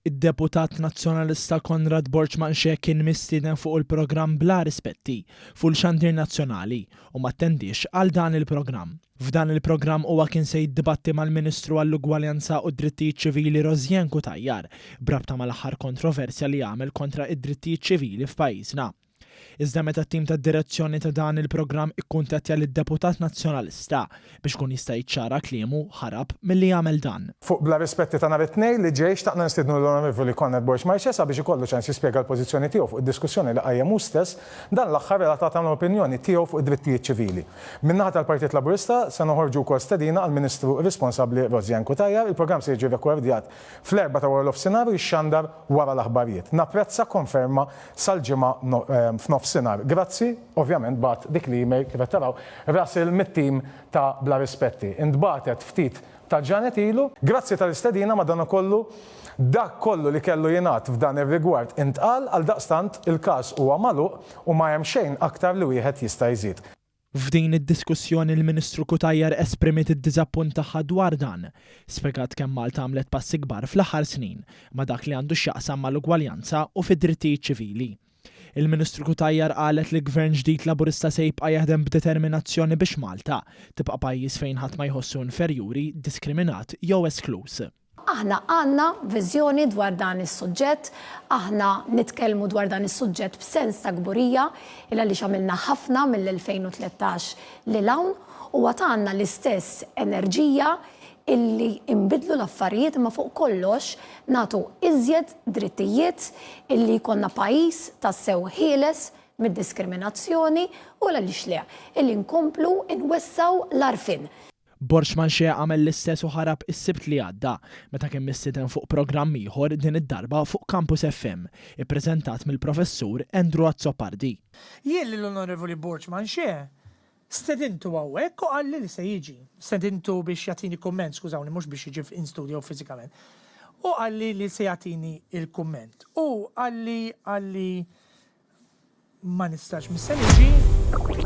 Id-deputat nazzjonalista Konrad Borċmanxie kien mistieden fuq il-programm Bla Rispetti fuq il-xandir nazzjonali u ma attendix għal dan il-programm. F'dan il-programm huwa kien se jiddibatti mal-Ministru għall-Ugwaljanza u d-Drittijiet Ċivili Rozjen Kutajjar brabta mal-aħħar kontroversja li għamel kontra id-drittijiet ċivili f'pajjiżna. Iżda meta t-tim tad-direzzjoni ta' dan il-programm ikkuntattja lid-deputat nazzjonalista biex kun jista' jiċċara kliemu ħarab milli jagħmel dan. Fuq Bla Rispetti ta' nhar it-tnejn li ġej xtaqna nistiednu l-Onorevoli Konrad Borċmanxie sabiex ikollu ċans jispjega l-pożizzjoni tiegħu fuq id-diskussjoni li qajjem hu stess dan l-aħħar relatat l-opinjoni tiegħu fuq id-drittijiet ċivili. Min-naħa tal-Partit Laburista se noħorġu wkoll stedina għall-Ministru responsabbli Rozjen Kutajjar, il-programm se jiġi rekordjat fl-4 ta' wara l-ofsinhar u jixxandar wara l-aħbarijiet. Napprezza konferma sal-ġimgħa f'nofsinhar. Grazzi, ovvjament bat dik l-email kif qed taraw rasil mit-tim ta' Bla Rispetti. Intbatet ftit ta' ġranet ilu, grazzi tal-istedina madankollu dak kollu li kellu jingħad f'dan ir-rigward intqal għal daqstant il-każ huwa magħluq u ma hemm xejn aktar li wieħed jista' jżid. F'din id-diskussjoni l-Ministru Kutajjar esprimiet id-diżappunt tagħha dwar dan, spjegat kemm Malta għamlet passi kbar fl-aħħar snin ma' dak li għandu x'jaqsam mal-ugwaljanza u fid-drittijiet ċivili. Il-Ministru Kutajjar qalet li gvern ġdid Laburista se jibqa' jaħdem b'determinazzjoni biex Malta tibqa' pajjiż fejn ħadd ma jħossu inferjuri, diskriminat jew esklus. Aħna għandna viżjoni dwar dan is-suġġett, aħna nitkellmu dwar dan is-suġġett b'sens ta' gburija il għaliex għamilna ħafna mill-2013 lil hawn u għandna l-istess enerġija illi imbidlu l-affarijiet imma fuq kollox nagħtu iżjed drittijiet illi jkollna pajjiż tassew ħieles mid-diskriminazzjoni u għaliex le illi nkomplu nwessaw l-arfin. Borċmanxie għamel l-istess u ħarab is-sibt li għadda meta kien mistieden fuq programm ieħor din id-darba fuq Campus FM, ippreżentat mill-professur Andrew Azzopardi. Jien l-Onorevoli Borċmanxie stedintu għawek u għalli li se jiġi. Stedintu biex jatini komment, skużawni, mux biex jiġi in studio fizikament. U għalli li se jatini il-komment. U għalli ma nistax mis-se jiġi